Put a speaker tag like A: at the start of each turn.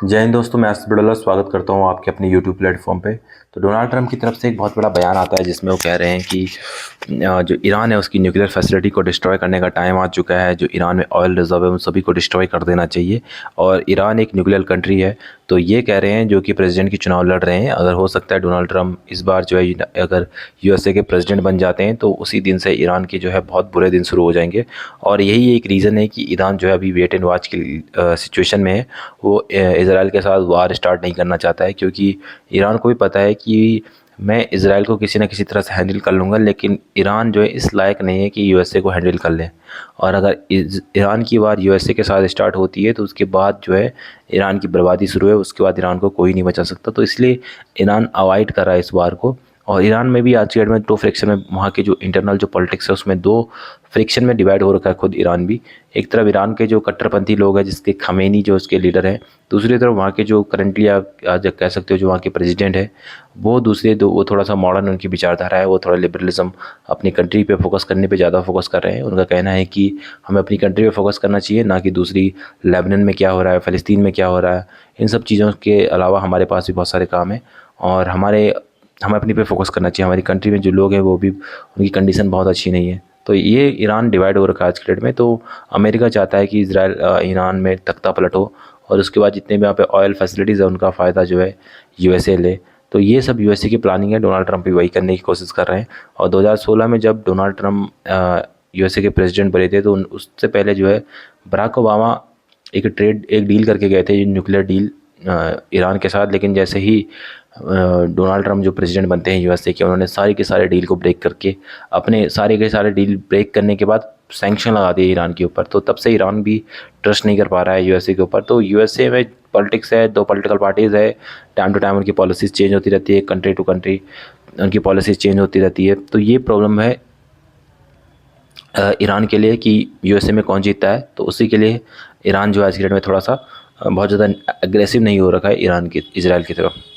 A: जय हिंद दोस्तों, मैं आसिफ बड़ौला स्वागत करता हूं आपके अपने यूट्यूब प्लेटफॉर्म पे। तो डोनाल्ड ट्रंप की तरफ से एक बहुत बड़ा बयान आता है जिसमें वो कह रहे हैं कि जो ईरान है उसकी न्यूक्लियर फैसिलिटी को डिस्ट्रॉय करने का टाइम आ चुका है। जो ईरान में ऑयल रिजर्व है उन सभी को डिस्ट्रॉय कर देना चाहिए। और ईरान एक न्यूक्लियर कंट्री है। तो ये कह रहे हैं जो कि प्रेसिडेंट की चुनाव लड़ रहे हैं, अगर हो सकता है डोनाल्ड ट्रंप इस बार जो है अगर यूएसए के प्रेसिडेंट बन जाते हैं तो उसी दिन से ईरान के जो है बहुत बुरे दिन शुरू हो जाएंगे। और यही एक रीज़न है कि ईरान जो है अभी वेट एंड वॉच की सिचुएशन में है। वो इसराइल के साथ वार स्टार्ट नहीं करना चाहता है, क्योंकि ईरान को भी पता है कि मैं इसराइल को किसी न किसी तरह से हैंडल कर लूँगा, लेकिन ईरान जो है इस लायक नहीं है कि यूएसए को हैंडल कर ले। और अगर ईरान की वार यूएसए के साथ स्टार्ट होती है तो उसके बाद जो है ईरान की बर्बादी शुरू है। उसके बाद ईरान को कोई नहीं बचा सकता। तो इसलिए ईरान अवॉइड कर रहा है इस वार को। और ईरान में भी आज की डेट में दो फ्रिक्शन में, वहाँ के जो इंटरनल जो पॉलिटिक्स है उसमें दो फ्रिक्शन में डिवाइड हो रखा है खुद ईरान भी। एक तरफ ईरान के जो कट्टरपंथी लोग हैं जिसके खमेनी जो उसके लीडर हैं, दूसरी तरफ वहाँ के जो करंटली आप आज कह सकते हो जो वहाँ के प्रेसिडेंट है, वो दूसरे दो वो थोड़ा सा मॉडर्न उनकी विचारधारा है। वो थोड़ा लिबरलिज्म अपनी कंट्री पे फोकस करने पे ज़्यादा फोकस कर रहे हैं। उनका कहना है कि हमें अपनी कंट्री पे फोकस करना चाहिए, ना कि दूसरी लेबनान में क्या हो रहा है, फ़लस्तीन में क्या हो रहा है। इन सब चीज़ों के अलावा हमारे पास भी बहुत सारे काम हैं और हमें अपनी पे फोकस करना चाहिए। हमारी कंट्री में जो लोग हैं वो भी, उनकी कंडीशन बहुत अच्छी नहीं है। तो ये ईरान डिवाइड हो रखा है आज की डेट में। तो अमेरिका चाहता है कि इसराइल ईरान में तख्ता पलट हो और उसके बाद जितने भी यहाँ पे ऑयल फैसिलिटीज़ है उनका फ़ायदा जो है यूएसए ले। तो ये सब यूएसए की प्लानिंग है। डोनाल्ड ट्रंप भी वही करने की कोशिश कर रहे हैं। और 2016 में जब डोनाल्ड ट्रंप यूएसए के प्रेसिडेंट बने थे तो उससे पहले जो है बराक ओबामा एक डील करके गए थे, न्यूक्लियर डील ईरान के साथ। लेकिन जैसे ही डोनाल्ड ट्रंप जो प्रेसिडेंट बनते हैं यूएसए के, उन्होंने सारे के सारे डील को ब्रेक करके अपने सारे के सारे डील ब्रेक करने के बाद सैंक्शन लगा दिए ईरान के ऊपर। तो तब से ईरान भी ट्रस्ट नहीं कर पा रहा है यूएसए के ऊपर। तो यूएसए में पॉलिटिक्स है, दो पॉलिटिकल पार्टीज़ है, टाइम टू टाइम उनकी पॉलिसीज़ चेंज होती रहती है, कंट्री टू कंट्री उनकी पॉलिसीज़ चेंज होती रहती है। तो ये प्रॉब्लम है ईरान के लिए कि यूएसए में कौन जीतता है। तो उसी के लिए ईरान जो आज की डेट में थोड़ा सा बहुत ज़्यादा एग्रेसिव नहीं हो रखा है ईरान की इजराइल की तरफ।